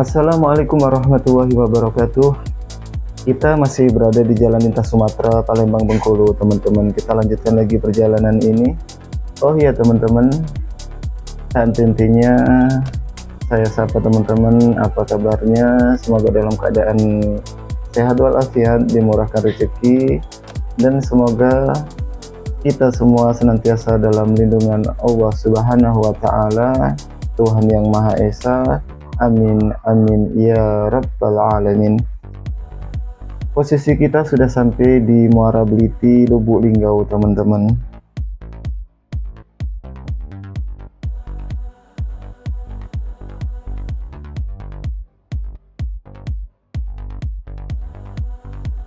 Assalamualaikum warahmatullahi wabarakatuh. Kita masih berada di Jalan Lintas Sumatera, Palembang, Bengkulu, teman-teman. Kita lanjutkan lagi perjalanan ini. Oh iya, teman-teman, intinya saya sapa teman-teman, apa kabarnya? Semoga dalam keadaan sehat walafiat, dimurahkan rezeki, dan semoga kita semua senantiasa dalam lindungan Allah Subhanahu wa Ta'ala, Tuhan yang Maha Esa. Amin, amin, ya Rabbal Alamin. Posisi kita sudah sampai di Muara Beliti, Lubuk Linggau, teman-teman.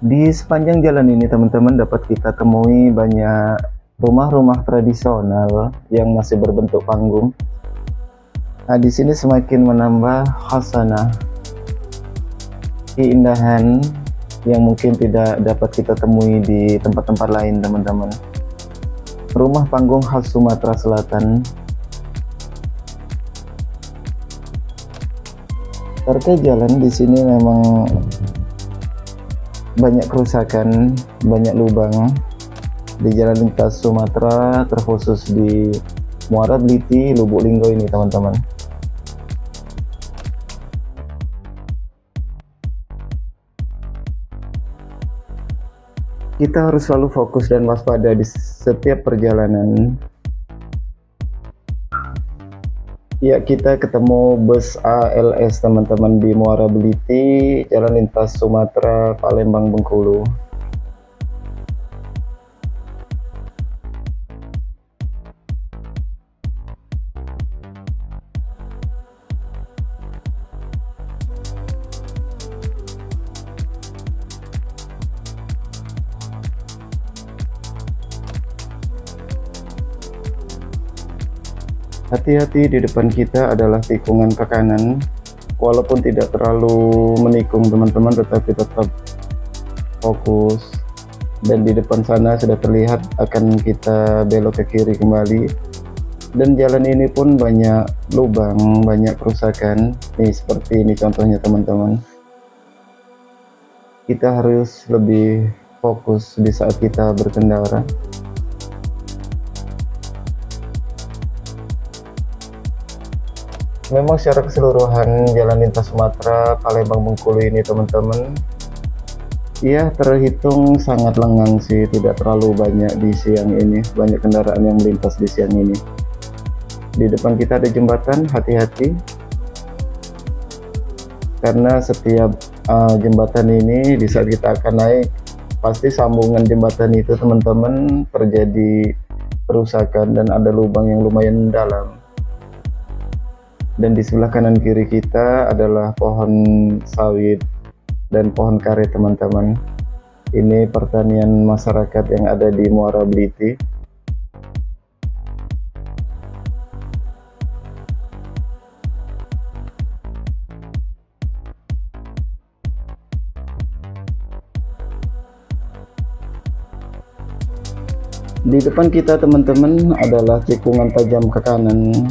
Di sepanjang jalan ini, teman-teman, dapat kita temui banyak rumah-rumah tradisional yang masih berbentuk panggung. Nah, di sini semakin menambah khasanah, keindahan yang mungkin tidak dapat kita temui di tempat-tempat lain, teman-teman. Rumah panggung khas Sumatera Selatan. Terkait jalan di sini memang banyak kerusakan, banyak lubang di jalan lintas Sumatera, terkhusus di Muara Beliti, Lubuk Linggau ini, teman-teman. Kita harus selalu fokus dan waspada di setiap perjalanan. Ya, kita ketemu bus ALS, teman-teman, di Muara Beliti, Jalan Lintas Sumatera, Palembang, Bengkulu. Hati-hati, di depan kita adalah tikungan ke kanan. Walaupun tidak terlalu menikung, teman-teman, tetapi tetap fokus. Dan di depan sana sudah terlihat akan kita belok ke kiri kembali. Dan jalan ini pun banyak lubang, banyak kerusakan. Nih, seperti ini contohnya, teman-teman. Kita harus lebih fokus di saat kita berkendara. Memang secara keseluruhan jalan lintas Sumatera, Palembang, Bengkulu ini, teman-teman, ya terhitung sangat lengang sih, tidak terlalu banyak di siang ini, banyak kendaraan yang melintas di siang ini. Di depan kita ada jembatan, hati-hati, karena setiap jembatan ini di saat kita akan naik, pasti sambungan jembatan itu, teman-teman, terjadi kerusakan dan ada lubang yang lumayan dalam. Dan di sebelah kanan kiri kita adalah pohon sawit dan pohon karet, teman-teman. Ini pertanian masyarakat yang ada di Muara Beliti. Di depan kita, teman-teman, adalah tikungan tajam ke kanan.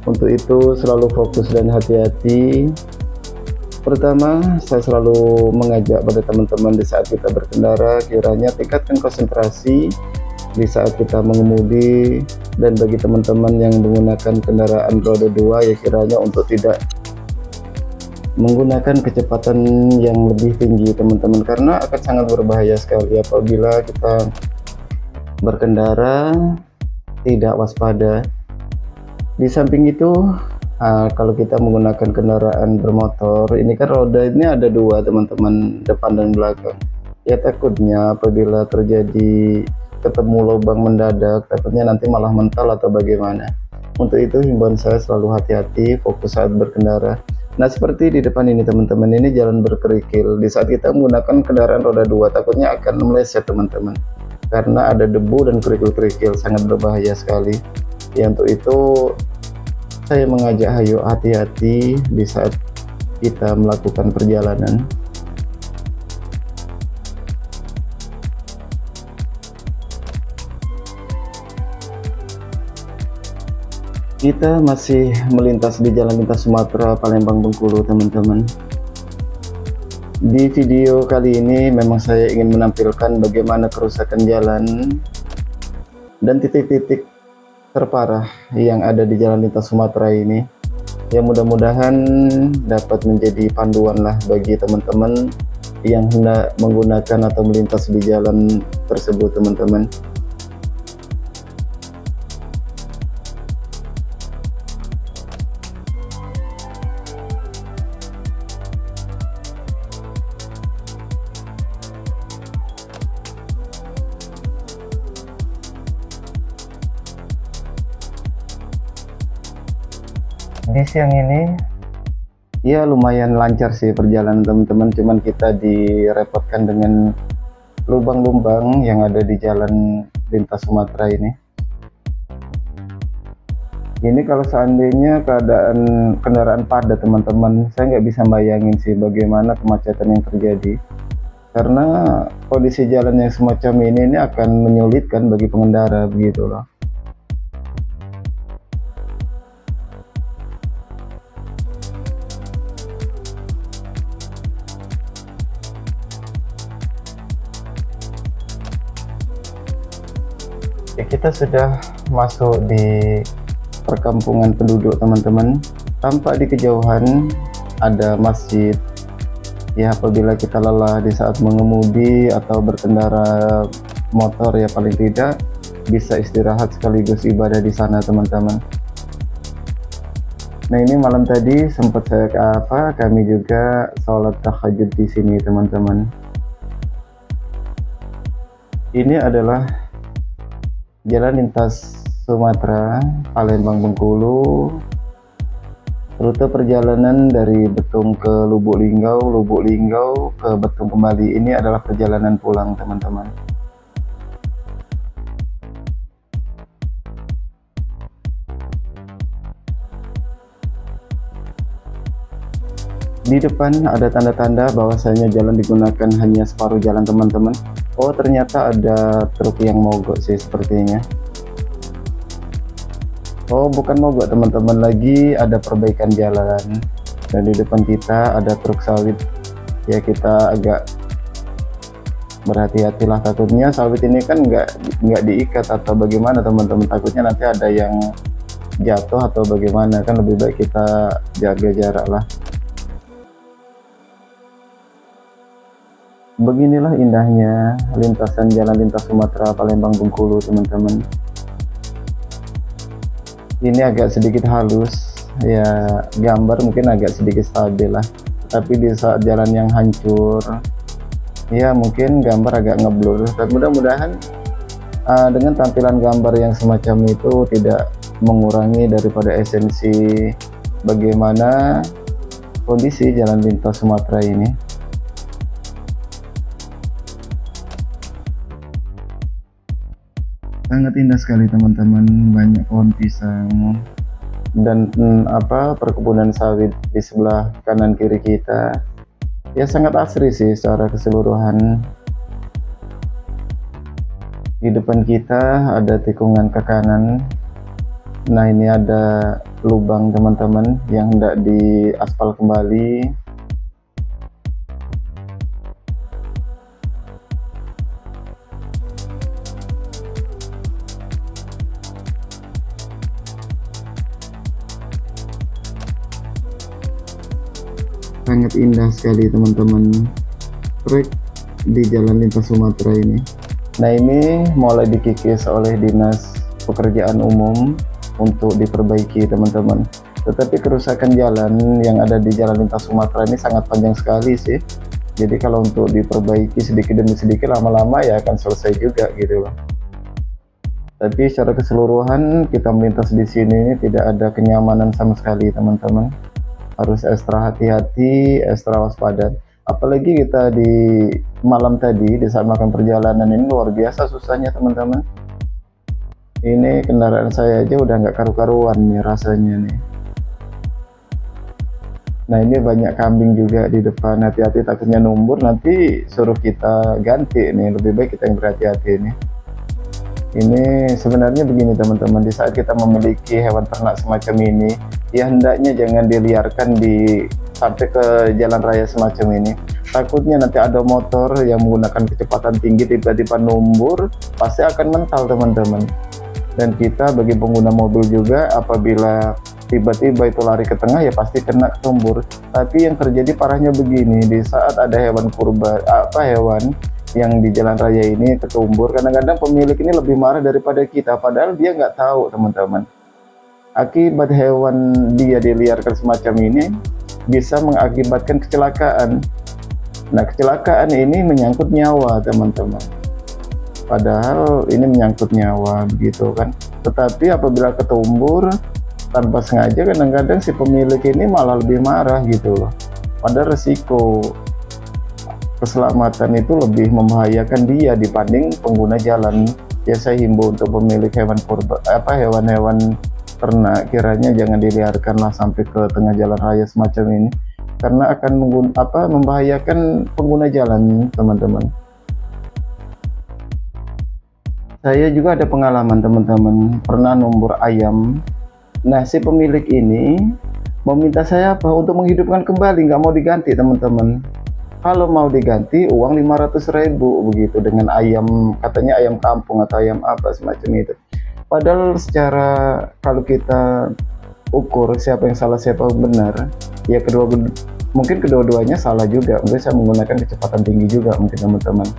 Untuk itu selalu fokus dan hati-hati. Pertama, saya selalu mengajak pada teman-teman di saat kita berkendara, kiranya tingkatkan konsentrasi di saat kita mengemudi. Dan bagi teman-teman yang menggunakan kendaraan roda 2, ya kiranya untuk tidak menggunakan kecepatan yang lebih tinggi, teman-teman, karena akan sangat berbahaya sekali apabila kita berkendara tidak waspada. Di samping itu, kalau kita menggunakan kendaraan bermotor, ini kan roda ini ada dua, teman-teman, depan dan belakang. Ya takutnya apabila terjadi ketemu lubang mendadak, takutnya nanti malah mental atau bagaimana. Untuk itu himbauan saya selalu hati-hati, fokus saat berkendara. Nah, seperti di depan ini, teman-teman, ini jalan berkerikil. Di saat kita menggunakan kendaraan roda 2, takutnya akan meleset, teman-teman, karena ada debu dan kerikil-kerikil, sangat berbahaya sekali. Ya, untuk itu saya mengajak ayo hati-hati di saat kita melakukan perjalanan. Kita masih melintas di Jalan Lintas Sumatera Palembang Bengkulu, teman-teman. Di video kali ini memang saya ingin menampilkan bagaimana kerusakan jalan dan titik-titik terparah yang ada di Jalan Lintas Sumatera ini, yang mudah-mudahan dapat menjadi panduan lah bagi teman-teman yang hendak menggunakan atau melintas di jalan tersebut, teman-teman. Di siang ini ya lumayan lancar sih perjalanan teman-teman, cuman kita direpotkan dengan lubang-lubang yang ada di Jalan Lintas Sumatera ini. Ini kalau seandainya keadaan kendaraan padat, teman-teman, saya nggak bisa bayangin sih bagaimana kemacetan yang terjadi, karena kondisi jalan yang semacam ini akan menyulitkan bagi pengendara, begitu loh. Ya, kita sudah masuk di perkampungan penduduk, teman-teman. Tampak di kejauhan ada masjid. Ya, apabila kita lelah di saat mengemudi atau berkendara motor, ya paling tidak bisa istirahat sekaligus ibadah di sana, teman-teman. Nah, ini malam tadi sempat kami juga sholat tahajud di sini, teman-teman. Ini adalah Jalan Lintas Sumatera Palembang Bengkulu. Rute perjalanan dari Betung ke Lubuk Linggau, Lubuk Linggau ke Betung kembali. Ini adalah perjalanan pulang, teman-teman. Di depan ada tanda-tanda bahwasanya jalan digunakan hanya separuh jalan, teman-teman. Oh, ternyata ada truk yang mogok sih sepertinya. Oh, bukan mogok, teman-teman, lagi ada perbaikan jalan. Dan di depan kita ada truk sawit. Ya, kita agak berhati-hatilah, takutnya sawit ini kan nggak diikat atau bagaimana, teman-teman. Takutnya nanti ada yang jatuh atau bagaimana, kan lebih baik kita jaga jarak lah. Beginilah indahnya lintasan Jalan Lintas Sumatera Palembang Bengkulu, teman-teman. Ini agak sedikit halus, ya gambar mungkin agak sedikit stabil lah, tapi di saat jalan yang hancur, ya mungkin gambar agak ngeblur. Tapi mudah-mudahan dengan tampilan gambar yang semacam itu tidak mengurangi daripada esensi bagaimana kondisi Jalan Lintas Sumatera ini. Sangat indah sekali, teman-teman, banyak pohon pisang dan perkebunan sawit di sebelah kanan kiri kita. Ya sangat asri sih secara keseluruhan. Di depan kita ada tikungan ke kanan. Nah, ini ada lubang, teman-teman, yang hendak diaspal kembali. Sangat indah sekali, teman-teman, trek di Jalan Lintas Sumatera ini. Nah, ini mulai dikikis oleh Dinas Pekerjaan Umum untuk diperbaiki, teman-teman. Tetapi kerusakan jalan yang ada di Jalan Lintas Sumatera ini sangat panjang sekali sih. Jadi kalau untuk diperbaiki sedikit demi sedikit, lama-lama ya akan selesai juga gitu loh. Tapi secara keseluruhan kita melintas di sini tidak ada kenyamanan sama sekali, teman-teman. Harus ekstra hati-hati, ekstra waspada. Apalagi kita di malam tadi di saat melakukan perjalanan ini luar biasa susahnya, teman-teman. Ini kendaraan saya aja udah nggak karu-karuan nih rasanya nih. Nah, ini banyak kambing juga di depan, hati-hati takutnya numbur nanti suruh kita ganti nih. Lebih baik kita yang berhati-hati nih. Ini sebenarnya begini teman-teman, di saat kita memiliki hewan ternak semacam ini, ya hendaknya jangan diliarkan di sampai ke jalan raya semacam ini. Takutnya nanti ada motor yang menggunakan kecepatan tinggi tiba-tiba numbur, pasti akan mental teman-teman. Dan kita bagi pengguna mobil juga, apabila tiba-tiba itu lari ke tengah ya pasti kena ketumbur. Tapi yang terjadi parahnya begini, di saat ada hewan kurban, hewan yang di jalan raya ini ketumbur, kadang-kadang pemilik ini lebih marah daripada kita, padahal dia nggak tahu teman-teman. Akibat hewan dia diliarkan semacam ini bisa mengakibatkan kecelakaan. Nah, kecelakaan ini menyangkut nyawa teman-teman, padahal ini menyangkut nyawa begitu kan. Tetapi apabila ketumbur tanpa sengaja, kadang-kadang si pemilik ini malah lebih marah gitu loh, padahal resiko keselamatan itu lebih membahayakan dia dibanding pengguna jalan. Ya saya himbau untuk pemilik hewan kurban, hewan-hewan ternak, kiranya jangan diliarkanlah sampai ke tengah jalan raya semacam ini, karena akan membahayakan pengguna jalan teman-teman. Saya juga ada pengalaman teman-teman, pernah numbur ayam. Nah, si pemilik ini meminta saya untuk menghidupkan kembali, nggak mau diganti teman-teman. Kalau mau diganti uang 500.000 begitu, dengan ayam, katanya ayam kampung atau ayam apa semacam itu. Padahal secara kalau kita ukur siapa yang salah siapa yang benar, ya mungkin kedua-duanya salah juga. Mungkin saya menggunakan kecepatan tinggi juga mungkin teman-teman.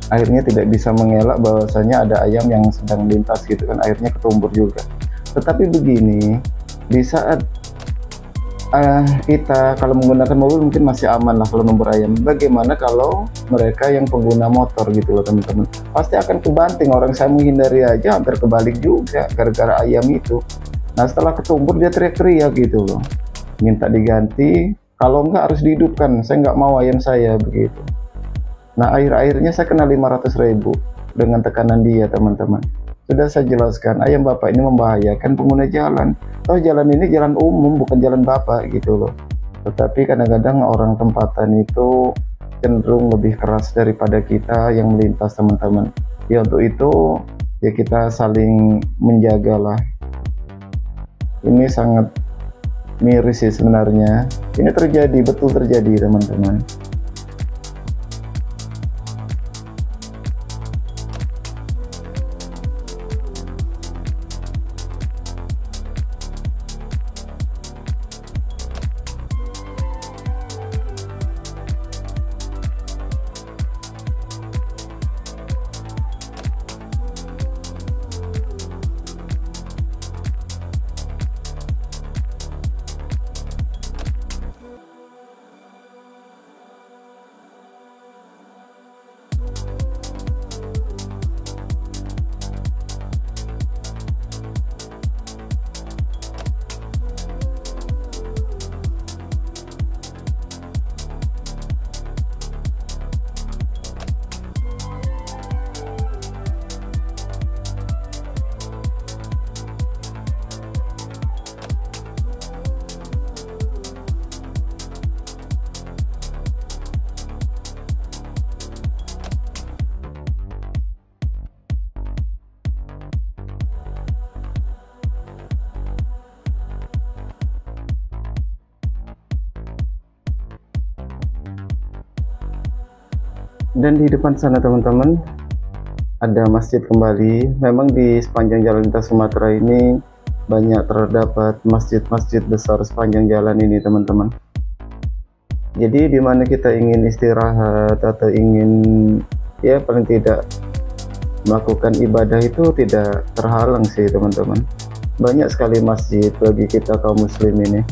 Akhirnya tidak bisa mengelak bahwasanya ada ayam yang sedang lintas gitu kan, akhirnya ketumbur juga. Tetapi begini, di saat kita kalau menggunakan mobil mungkin masih aman lah kalau numbur ayam. Bagaimana kalau mereka yang pengguna motor gitu loh teman-teman, pasti akan kebanting. Orang saya menghindari aja hampir kebalik juga gara-gara ayam itu. Nah, setelah ketumbur dia teriak-teriak gitu loh, minta diganti, kalau enggak harus dihidupkan, saya nggak mau ayam saya begitu. Nah, akhir-akhirnya saya kena 500.000 dengan tekanan dia teman-teman. Sudah saya jelaskan, ayam bapak ini membahayakan pengguna jalan. Oh, jalan ini jalan umum, bukan jalan bapak gitu loh. Tetapi kadang-kadang orang tempatan itu cenderung lebih keras daripada kita yang melintas teman-teman. Ya untuk itu ya kita saling menjagalah. Ini sangat miris sih sebenarnya. Ini terjadi, betul terjadi teman-teman. Dan di depan sana teman-teman ada masjid kembali. Memang di sepanjang jalan lintas Sumatera ini banyak terdapat masjid-masjid besar sepanjang jalan ini teman-teman. Jadi di mana kita ingin istirahat atau ingin ya paling tidak melakukan ibadah itu tidak terhalang sih teman-teman. Banyak sekali masjid bagi kita kaum muslim ini.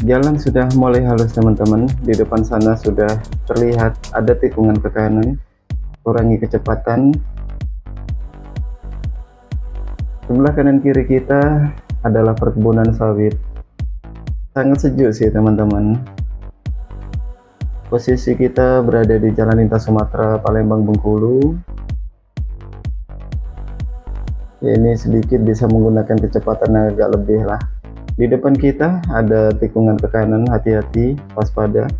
Jalan sudah mulai halus teman-teman. Di depan sana sudah terlihat ada tikungan ke kanan. Kurangi kecepatan. Sebelah kanan kiri kita adalah perkebunan sawit. Sangat sejuk sih teman-teman. Posisi kita berada di Jalan Lintas Sumatera Palembang Bengkulu. Ini sedikit bisa menggunakan kecepatan yang agak lebih lah. Di depan kita ada tikungan ke kanan, hati-hati, waspada.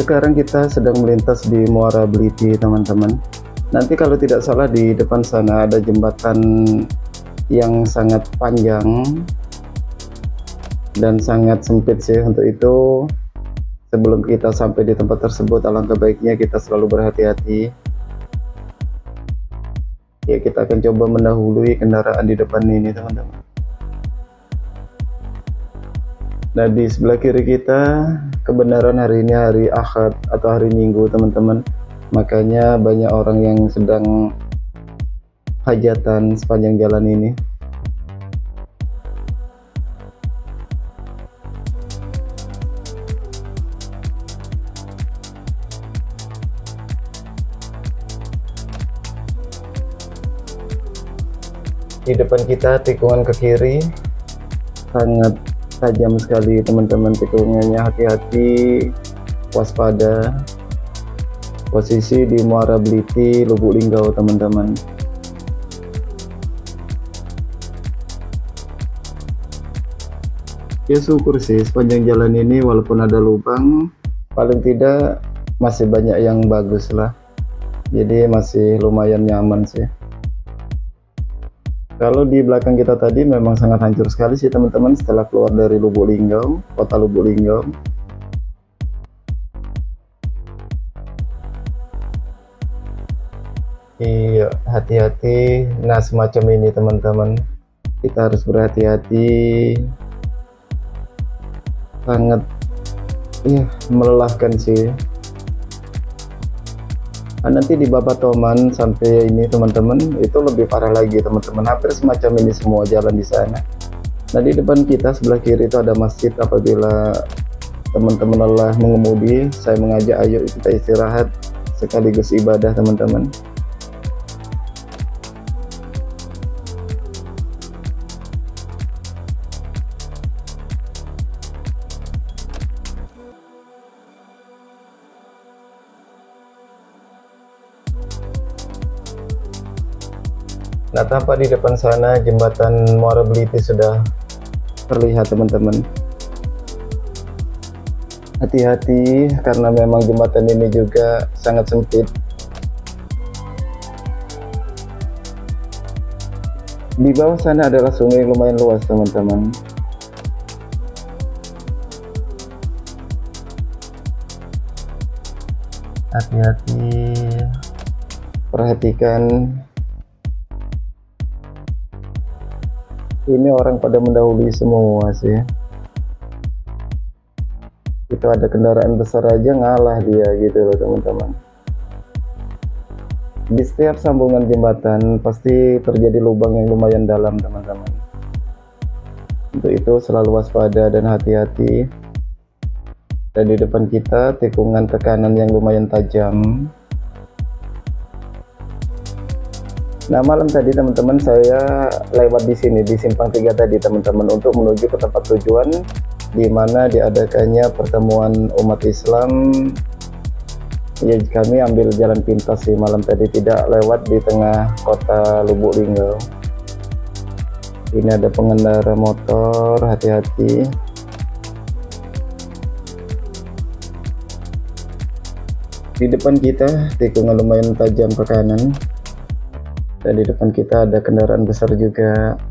Sekarang kita sedang melintas di Muara Beliti, teman-teman. Nanti kalau tidak salah di depan sana ada jembatan yang sangat panjang dan sangat sempit sih. Untuk itu, sebelum kita sampai di tempat tersebut, alangkah baiknya kita selalu berhati-hati. Ya, kita akan coba mendahului kendaraan di depan ini, teman-teman. Nah, di sebelah kiri kita, kebenaran hari ini hari Ahad atau hari Minggu, teman-teman. Makanya banyak orang yang sedang hajatan sepanjang jalan ini. Di depan kita tikungan ke kiri, sangat tajam sekali, teman-teman. Tikungannya, hati-hati, waspada. Posisi di Muara Beliti, Lubuk Linggau, teman-teman. Ya, syukur sih sepanjang jalan ini walaupun ada lubang, paling tidak masih banyak yang bagus lah, jadi masih lumayan nyaman sih. Kalau di belakang kita tadi memang sangat hancur sekali sih, teman-teman, setelah keluar dari Lubuk Linggau, kota Lubuk Linggau. Iya, hati-hati. Nah, semacam ini, teman-teman. Kita harus berhati-hati. Sangat melelahkan sih. Nah, nanti di Babatoman sampai ini, teman-teman, itu lebih parah lagi, teman-teman. Hampir semacam ini semua jalan di sana. Nah, di depan kita sebelah kiri itu ada masjid. Apabila teman-teman lelah mengemudi, saya mengajak ayo kita istirahat sekaligus ibadah, teman-teman. Nah, tampak di depan sana jembatan Muara Beliti sudah terlihat, teman-teman. Hati-hati karena memang jembatan ini juga sangat sempit. Di bawah sana adalah sungai lumayan luas, teman-teman. Hati-hati, perhatikan. Ini orang pada mendahului semua sih. Itu ada kendaraan besar aja ngalah dia gitu loh, teman-teman. Di setiap sambungan jembatan pasti terjadi lubang yang lumayan dalam, teman-teman. Untuk itu selalu waspada dan hati-hati. Dan di depan kita tikungan ke kanan yang lumayan tajam. Nah, malam tadi, teman-teman, saya lewat di sini di Simpang 3 tadi, teman-teman, untuk menuju ke tempat tujuan di mana diadakannya pertemuan umat Islam. Ya, kami ambil jalan pintas sih malam tadi, tidak lewat di tengah kota Lubuk Linggau. Ini ada pengendara motor, hati-hati. Di depan kita tikungan lumayan tajam ke kanan, dan di depan kita ada kendaraan besar juga.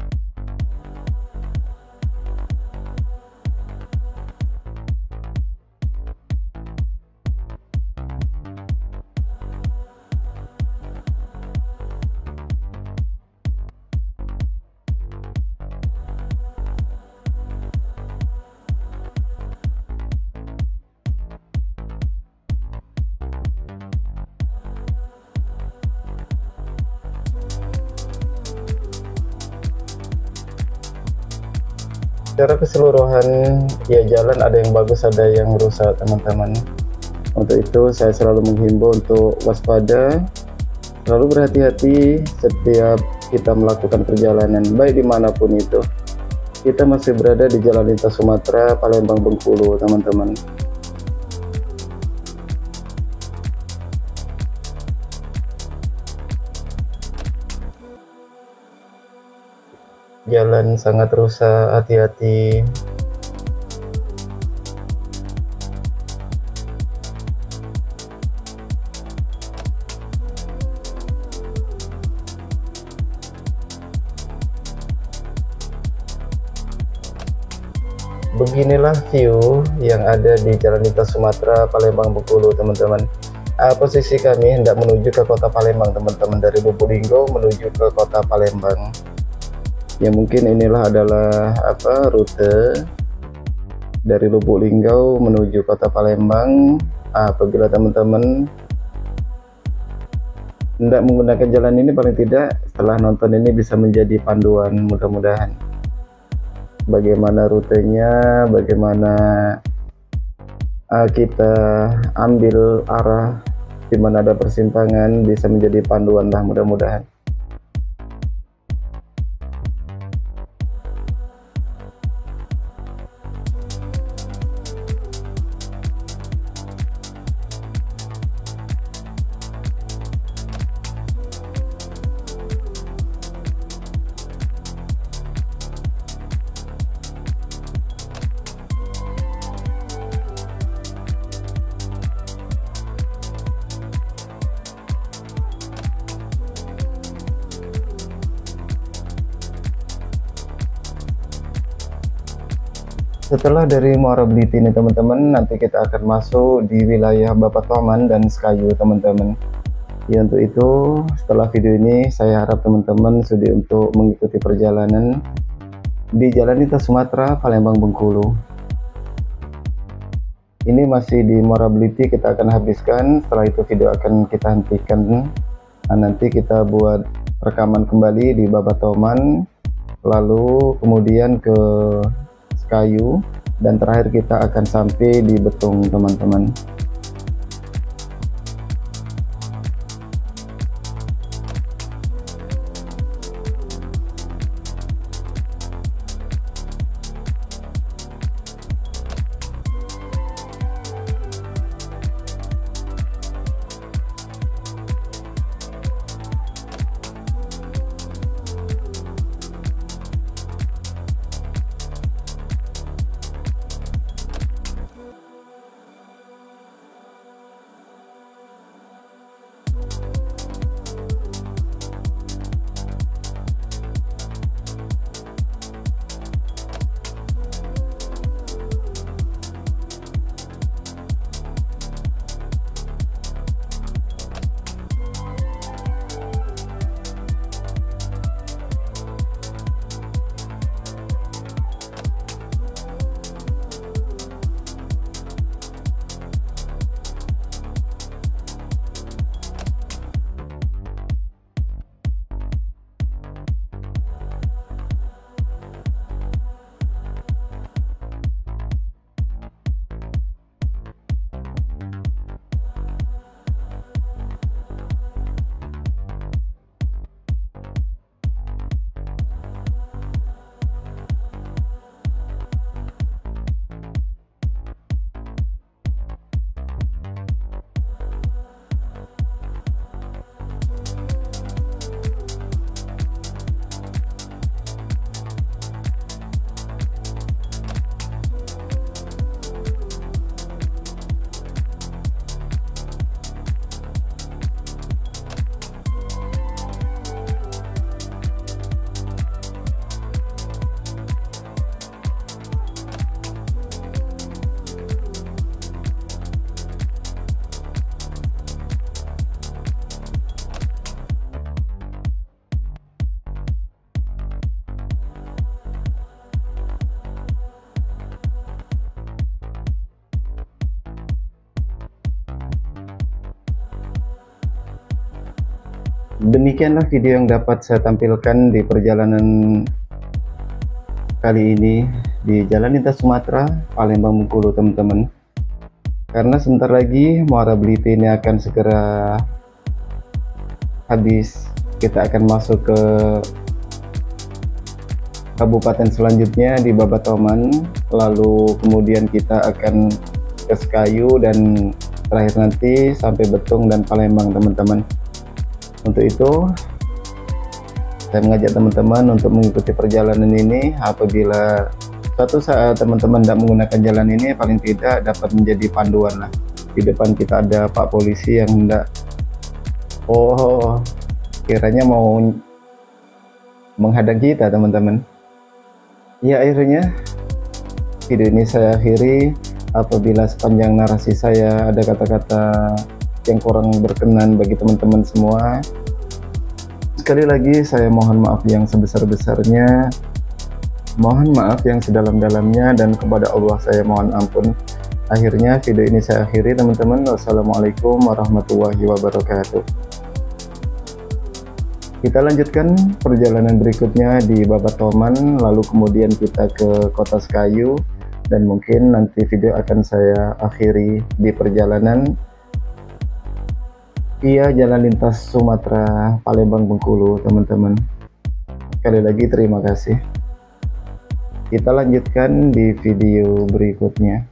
Secara keseluruhan ya jalan ada yang bagus ada yang rusak teman-teman. Untuk itu saya selalu menghimbau untuk waspada, selalu berhati-hati setiap kita melakukan perjalanan baik dimanapun itu. Kita masih berada di Jalan Lintas Sumatera Palembang Bengkulu teman-teman. Jalan sangat rusak, hati-hati. Beginilah view yang ada di Jalan Lintas Sumatera Palembang Bengkulu teman-teman. Posisi kami hendak menuju ke kota Palembang teman-teman, dari Lubuk Linggau menuju ke kota Palembang. Ya mungkin inilah adalah rute dari Lubuk Linggau menuju kota Palembang. Apabila teman-teman hendak menggunakan jalan ini, paling tidak setelah nonton ini bisa menjadi panduan, mudah-mudahan bagaimana rutenya, bagaimana kita ambil arah di mana ada persimpangan, bisa menjadi panduan lah mudah-mudahan. Setelah dari Muara Bliti ini teman-teman, nanti kita akan masuk di wilayah Bapatoman dan Sekayu teman-teman. Ya untuk itu setelah video ini saya harap teman-teman sudi untuk mengikuti perjalanan di Jalan Lintas Sumatera Palembang Bengkulu. Ini masih di Muara Bliti, kita akan habiskan, setelah itu video akan kita hentikan. Nanti kita buat rekaman kembali di Bapatoman, lalu kemudian ke Kayu, dan terakhir kita akan sampai di Betung teman-teman. Demikianlah video yang dapat saya tampilkan di perjalanan kali ini di Jalan Lintas Sumatera, Palembang, Bengkulu, teman-teman. Karena sebentar lagi Muara Beliti ini akan segera habis, kita akan masuk ke kabupaten selanjutnya di Babatoman, lalu kemudian kita akan ke Sekayu dan terakhir nanti sampai Betung dan Palembang, teman-teman. Untuk itu saya mengajak teman-teman untuk mengikuti perjalanan ini. Apabila suatu saat teman-teman tidak menggunakan jalan ini, paling tidak dapat menjadi panduan lah. Di depan kita ada Pak Polisi yang hendak, oh kiranya mau menghadang kita, teman-teman. Ya, akhirnya video ini saya akhiri. Apabila sepanjang narasi saya ada kata-kata yang kurang berkenan bagi teman-teman semua, sekali lagi saya mohon maaf yang sebesar-besarnya, mohon maaf yang sedalam-dalamnya, dan kepada Allah saya mohon ampun. Akhirnya video ini saya akhiri, teman-teman. Wassalamualaikum warahmatullahi wabarakatuh. Kita lanjutkan perjalanan berikutnya di Babatoman, lalu kemudian kita ke Kota Sekayu, dan mungkin nanti video akan saya akhiri di perjalanan via Jalan Lintas Sumatera, Palembang, Bengkulu, teman-teman. Sekali lagi terima kasih. Kita lanjutkan di video berikutnya.